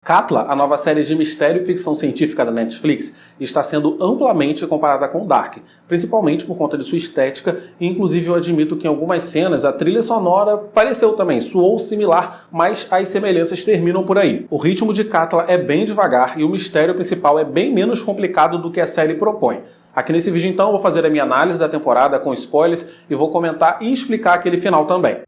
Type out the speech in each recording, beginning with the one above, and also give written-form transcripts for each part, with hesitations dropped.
Katla, a nova série de mistério e ficção científica da Netflix, está sendo amplamente comparada com Dark, principalmente por conta de sua estética, e inclusive eu admito que em algumas cenas a trilha sonora pareceu também, soou similar, mas as semelhanças terminam por aí. O ritmo de Katla é bem devagar e o mistério principal é bem menos complicado do que a série propõe. Aqui nesse vídeo então eu vou fazer a minha análise da temporada com spoilers e vou comentar e explicar aquele final também.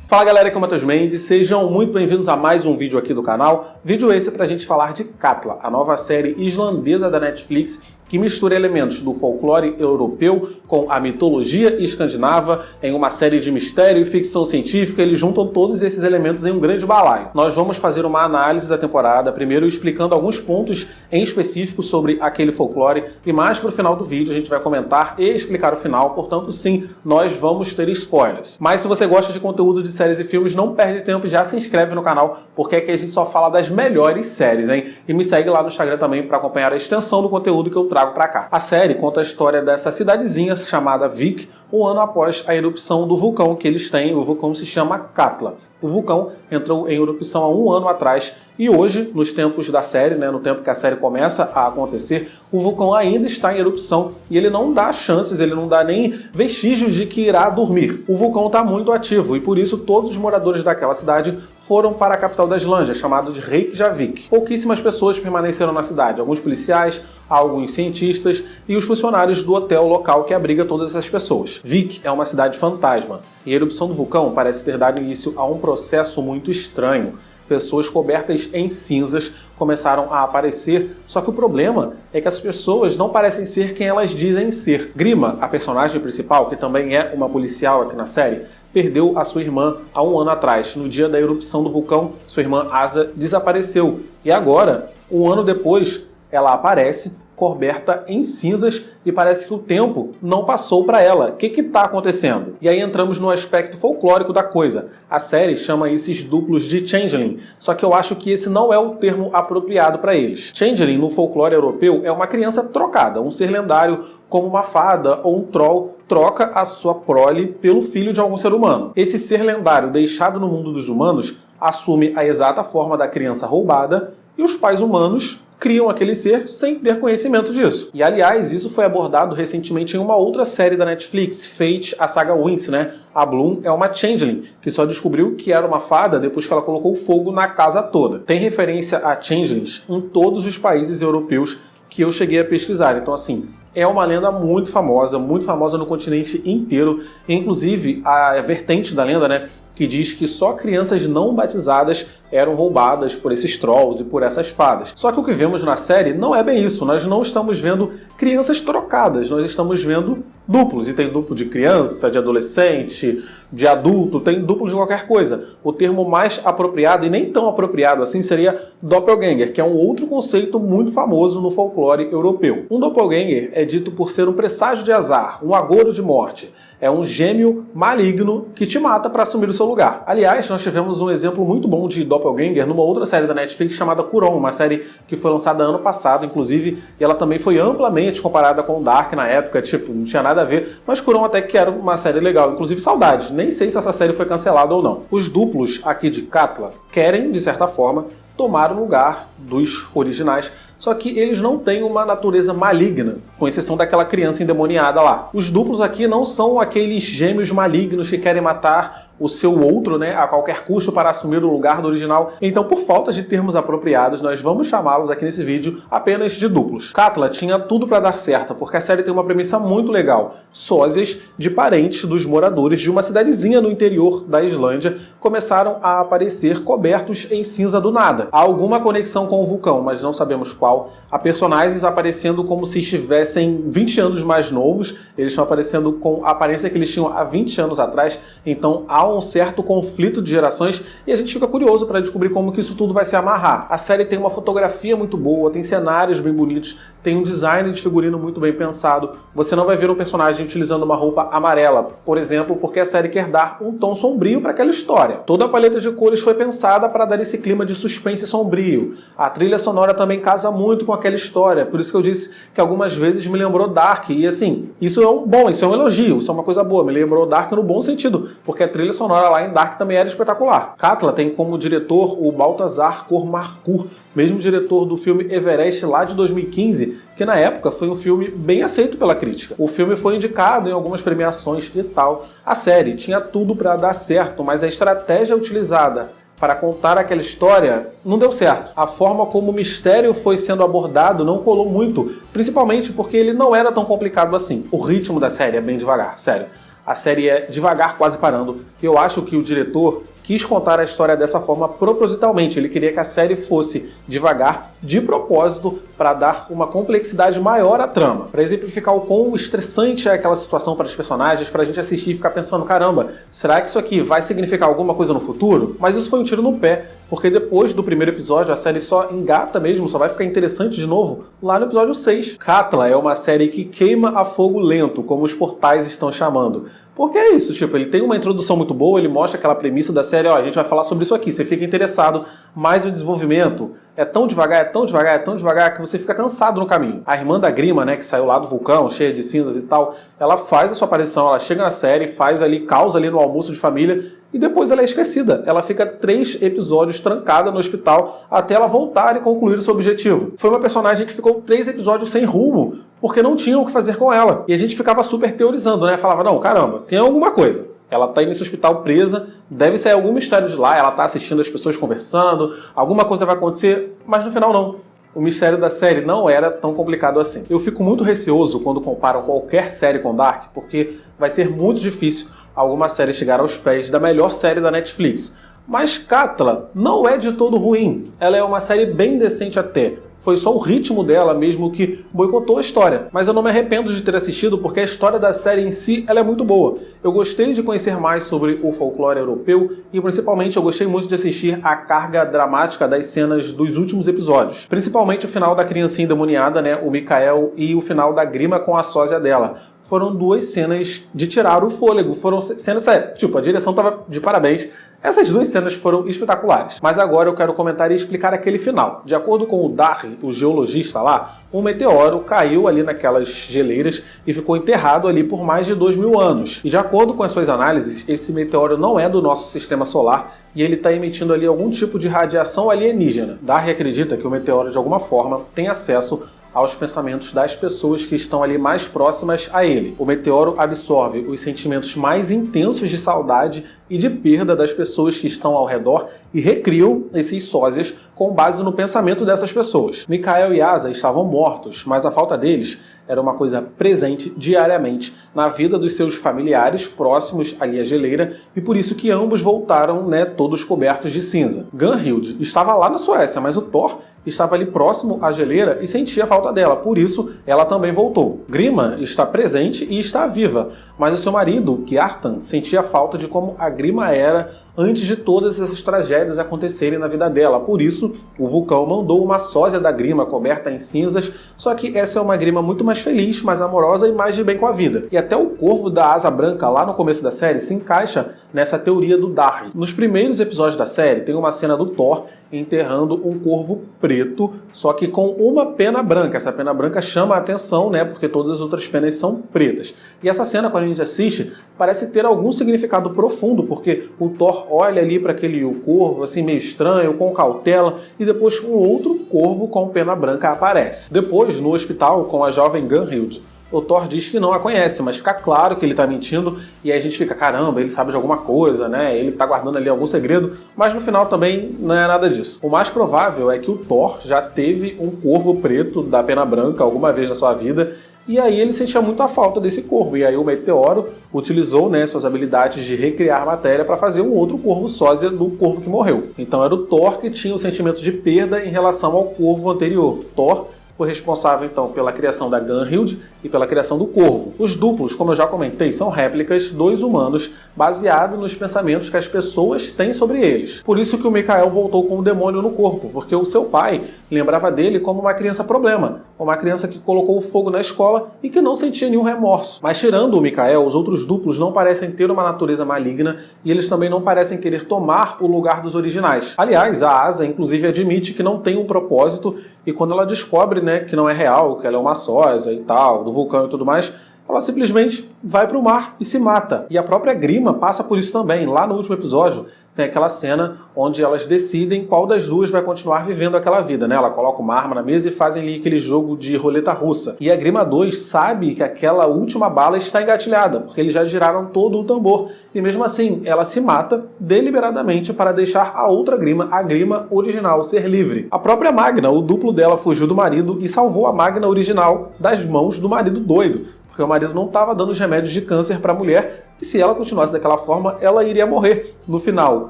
Fala galera, aqui é o Matheus Mendes, sejam muito bem-vindos a mais um vídeo aqui do canal. Vídeo esse pra gente falar de Katla, a nova série islandesa da Netflix que mistura elementos do folclore europeu com a mitologia escandinava em uma série de mistério e ficção científica. Eles juntam todos esses elementos em um grande balaio. Nós vamos fazer uma análise da temporada, primeiro explicando alguns pontos em específico sobre aquele folclore e mais pro final do vídeo a gente vai comentar e explicar o final, portanto sim, nós vamos ter spoilers. Mas se você gosta de conteúdo de séries e filmes, não perde tempo e já se inscreve no canal, porque aqui a gente só fala das melhores séries, hein? E me segue lá no Instagram também para acompanhar a extensão do conteúdo que eu trago pra cá. A série conta a história dessa cidadezinha chamada Vik, um ano após a erupção do vulcão que eles têm. O vulcão se chama Katla. O vulcão entrou em erupção há um ano atrás e hoje, nos tempos da série, no tempo que a série começa a acontecer, o vulcão ainda está em erupção e ele não dá chances, ele não dá nem vestígios de que irá dormir. O vulcão está muito ativo e por isso todos os moradores daquela cidade foram para a capital da Islândia, chamada de Reykjavik. Pouquíssimas pessoas permaneceram na cidade, alguns policiais, alguns cientistas e os funcionários do hotel local que abriga todas essas pessoas. Vik é uma cidade fantasma e a erupção do vulcão parece ter dado início a um processo muito estranho. Pessoas cobertas em cinzas começaram a aparecer, só que o problema é que as pessoas não parecem ser quem elas dizem ser. Grima, a personagem principal, que também é uma policial aqui na série, perdeu a sua irmã há um ano atrás. No dia da erupção do vulcão, sua irmã Asa desapareceu. E agora, um ano depois, ela aparece coberta em cinzas e parece que o tempo não passou para ela. O que está acontecendo? E aí entramos no aspecto folclórico da coisa. A série chama esses duplos de Changeling, só que eu acho que esse não é o termo apropriado para eles. Changeling, no folclore europeu, é uma criança trocada, um ser lendário como uma fada ou um troll troca a sua prole pelo filho de algum ser humano. Esse ser lendário deixado no mundo dos humanos assume a exata forma da criança roubada e os pais humanos criam aquele ser sem ter conhecimento disso. E aliás, isso foi abordado recentemente em uma outra série da Netflix, Fate, a saga Winx, A Bloom é uma Changeling, que só descobriu que era uma fada depois que ela colocou fogo na casa toda. Tem referência a Changelings em todos os países europeus que eu cheguei a pesquisar. Então assim, é uma lenda muito famosa no continente inteiro. Inclusive, a vertente da lenda, que diz que só crianças não batizadas eram roubadas por esses trolls e por essas fadas. Só que o que vemos na série não é bem isso. Nós não estamos vendo crianças trocadas, nós estamos vendo duplos. E tem duplo de criança, de adolescente, de adulto, tem duplo de qualquer coisa. O termo mais apropriado, e nem tão apropriado assim, seria doppelganger, que é um outro conceito muito famoso no folclore europeu. Um doppelganger é dito por ser um presságio de azar, um agouro de morte. É um gêmeo maligno que te mata para assumir o seu lugar. Aliás, nós tivemos um exemplo muito bom de doppelganger numa outra série da Netflix chamada Cuarón, uma série que foi lançada ano passado, inclusive, e ela também foi amplamente comparada com Dark na época, não tinha nada a ver, mas Cuarón até que era uma série legal, inclusive saudades, nem sei se essa série foi cancelada ou não. Os duplos aqui de Katla querem, de certa forma, tomar o lugar dos originais, só que eles não têm uma natureza maligna, com exceção daquela criança endemoniada lá. Os duplos aqui não são aqueles gêmeos malignos que querem matar o seu outro, a qualquer custo para assumir o lugar do original. Então, por falta de termos apropriados, nós vamos chamá-los aqui nesse vídeo apenas de duplos. Katla tinha tudo para dar certo, porque a série tem uma premissa muito legal. Sósias de parentes dos moradores de uma cidadezinha no interior da Islândia começaram a aparecer cobertos em cinza do nada. Há alguma conexão com o vulcão, mas não sabemos qual. Há personagens aparecendo como se estivessem 20 anos mais novos, eles estão aparecendo com a aparência que eles tinham há 20 anos atrás, então há um certo conflito de gerações e a gente fica curioso para descobrir como que isso tudo vai se amarrar. A série tem uma fotografia muito boa, tem cenários bem bonitos, tem um design de figurino muito bem pensado. Você não vai ver um personagem utilizando uma roupa amarela, por exemplo, porque a série quer dar um tom sombrio para aquela história. Toda a paleta de cores foi pensada para dar esse clima de suspense sombrio. A trilha sonora também casa muito com aquela história, por isso que eu disse que algumas vezes me lembrou Dark. E assim, isso é um elogio, isso é uma coisa boa, me lembrou Dark no bom sentido, porque a trilha sonora lá em Dark também era espetacular. Katla tem como diretor o Baltazar Kormákur, mesmo diretor do filme Everest lá de 2015, que na época foi um filme bem aceito pela crítica. O filme foi indicado em algumas premiações e tal. A série tinha tudo para dar certo, mas a estratégia utilizada para contar aquela história não deu certo. A forma como o mistério foi sendo abordado não colou muito, principalmente porque ele não era tão complicado assim. O ritmo da série é bem devagar, sério. A série é devagar, quase parando. Eu acho que o diretor quis contar a história dessa forma propositalmente. Ele queria que a série fosse devagar, de propósito, para dar uma complexidade maior à trama. Para exemplificar o quão estressante é aquela situação para os personagens, para a gente assistir e ficar pensando, caramba, será que isso aqui vai significar alguma coisa no futuro? Mas isso foi um tiro no pé, porque depois do primeiro episódio a série só engata mesmo, só vai ficar interessante de novo lá no episódio 6. Katla é uma série que queima a fogo lento, como os portais estão chamando. Porque é isso, tipo, ele tem uma introdução muito boa, ele mostra aquela premissa da série, ó, a gente vai falar sobre isso aqui, você fica interessado, mas o desenvolvimento é tão devagar, é tão devagar, é tão devagar, que você fica cansado no caminho. A irmã da Grima, né, que saiu lá do vulcão, cheia de cinzas e tal, ela faz a sua aparição, ela chega na série, faz ali, causa ali no almoço de família, e depois ela é esquecida. Ela fica 3 episódios trancada no hospital até ela voltar e concluir o seu objetivo. Foi uma personagem que ficou 3 episódios sem rumo, porque não tinham o que fazer com ela. E a gente ficava super teorizando, né? Falava, não, caramba, tem alguma coisa. Ela tá aí nesse hospital presa, deve sair algum mistério de lá, ela tá assistindo as pessoas conversando, alguma coisa vai acontecer, mas no final não. O mistério da série não era tão complicado assim. Eu fico muito receoso quando comparam qualquer série com Dark, porque vai ser muito difícil alguma série chegar aos pés da melhor série da Netflix. Mas Katla não é de todo ruim. Ela é uma série bem decente até. Foi só o ritmo dela mesmo que boicotou a história. Mas eu não me arrependo de ter assistido porque a história da série em si ela é muito boa. Eu gostei de conhecer mais sobre o folclore europeu e principalmente eu gostei muito de assistir a carga dramática das cenas dos últimos episódios. Principalmente o final da criancinha endemoniada, né, o Mikael, e o final da Grima com a sósia dela. Foram 2 cenas de tirar o fôlego. Foram cenas, tipo, a direção tava de parabéns. Essas 2 cenas foram espetaculares. Mas agora eu quero comentar e explicar aquele final. De acordo com o Darry, o geologista lá, um meteoro caiu ali naquelas geleiras e ficou enterrado ali por mais de 2.000 anos. E de acordo com as suas análises, esse meteoro não é do nosso sistema solar e ele está emitindo ali algum tipo de radiação alienígena. Darry acredita que o meteoro, de alguma forma, tem acesso aos pensamentos das pessoas que estão ali mais próximas a ele. O meteoro absorve os sentimentos mais intensos de saudade e de perda das pessoas que estão ao redor e recriam esses sósias com base no pensamento dessas pessoas. Mikael e Asa estavam mortos, mas a falta deles era uma coisa presente diariamente na vida dos seus familiares próximos ali à geleira e por isso que ambos voltaram, né, todos cobertos de cinza. Gunhild estava lá na Suécia, mas o Thor estava ali próximo à geleira e sentia a falta dela, por isso ela também voltou. Grima está presente e está viva, mas o seu marido, Kjartan, sentia falta de como a Grima era antes de todas essas tragédias acontecerem na vida dela. Por isso, o vulcão mandou uma sósia da Grima coberta em cinzas, só que essa é uma Grima muito mais feliz, mais amorosa e mais de bem com a vida. E até o corvo da asa branca lá no começo da série se encaixa nessa teoria do Darry. Nos primeiros episódios da série tem uma cena do Thor enterrando um corvo preto, só que com uma pena branca. Essa pena branca chama a atenção, né, porque todas as outras penas são pretas. E essa cena, quando a gente assiste, parece ter algum significado profundo, porque o Thor olha ali para aquele corvo, assim, meio estranho, com cautela, e depois um outro corvo com pena branca aparece. Depois, no hospital, com a jovem Gunhild, o Thor diz que não a conhece, mas fica claro que ele tá mentindo, e aí a gente fica, caramba, ele sabe de alguma coisa, né? Ele tá guardando ali algum segredo, mas no final também não é nada disso. O mais provável é que o Thor já teve um corvo preto da pena branca alguma vez na sua vida, e aí ele sentia muito a falta desse corvo, e aí o meteoro utilizou, né, suas habilidades de recriar matéria para fazer um outro corvo sósia do corvo que morreu. Então era o Thor que tinha o sentimento de perda em relação ao corvo anterior. Thor foi responsável então pela criação da Gunhild e pela criação do Corvo. Os duplos, como eu já comentei, são réplicas dos humanos baseados nos pensamentos que as pessoas têm sobre eles. Por isso que o Mikael voltou com o demônio no corpo, porque o seu pai lembrava dele como uma criança problema, uma criança que colocou fogo na escola e que não sentia nenhum remorso. Mas tirando o Mikael, os outros duplos não parecem ter uma natureza maligna e eles também não parecem querer tomar o lugar dos originais. Aliás, a Asa inclusive admite que não tem um propósito e quando ela descobre, né, que não é real, que ela é uma sósia e tal, do vulcão e tudo mais, ela simplesmente vai para o mar e se mata. E a própria Grima passa por isso também. Lá no último episódio tem aquela cena onde elas decidem qual das duas vai continuar vivendo aquela vida, né? Ela coloca uma arma na mesa e fazem ali aquele jogo de roleta russa. E a Grima 2 sabe que aquela última bala está engatilhada, porque eles já giraram todo o tambor. E mesmo assim, ela se mata deliberadamente para deixar a outra Grima, a Grima original, ser livre. A própria Magna, o duplo dela, fugiu do marido e salvou a Magna original das mãos do marido doido, porque o marido não estava dando os remédios de câncer para a mulher, e se ela continuasse daquela forma, ela iria morrer. No final,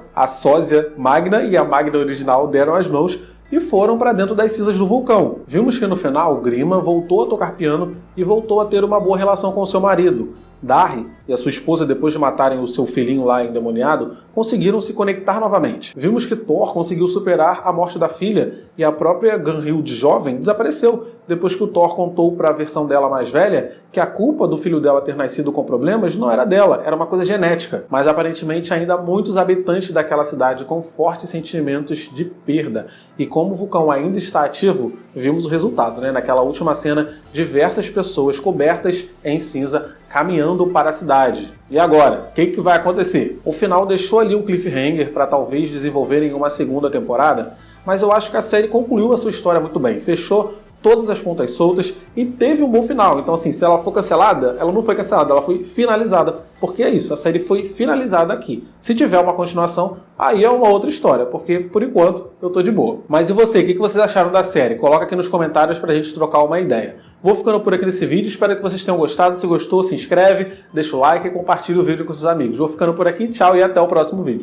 a sósia Magna e a Magna original deram as mãos e foram para dentro das cinzas do vulcão. Vimos que no final, Grima voltou a tocar piano e voltou a ter uma boa relação com seu marido. Darry e a sua esposa, depois de matarem o seu filhinho lá endemoniado, conseguiram se conectar novamente. Vimos que Thor conseguiu superar a morte da filha e a própria Gunhild jovem desapareceu, depois que o Thor contou para a versão dela mais velha que a culpa do filho dela ter nascido com problemas não era dela, era uma coisa genética. Mas aparentemente ainda há muitos habitantes daquela cidade com fortes sentimentos de perda. E como o vulcão ainda está ativo, vimos o resultado, né? Naquela última cena, diversas pessoas cobertas em cinza caminhando para a cidade. E agora, o que vai acontecer? O final deixou ali um cliffhanger para talvez desenvolverem uma segunda temporada, mas eu acho que a série concluiu a sua história muito bem, fechou todas as pontas soltas e teve um bom final. Então assim, se ela for cancelada, ela não foi cancelada, ela foi finalizada, porque é isso, a série foi finalizada aqui. Se tiver uma continuação, aí é uma outra história, porque por enquanto eu tô de boa. Mas e você, o que vocês acharam da série? Coloca aqui nos comentários pra gente trocar uma ideia. Vou ficando por aqui nesse vídeo, espero que vocês tenham gostado. Se gostou, se inscreve, deixa o like e compartilha o vídeo com seus amigos. Vou ficando por aqui, tchau e até o próximo vídeo.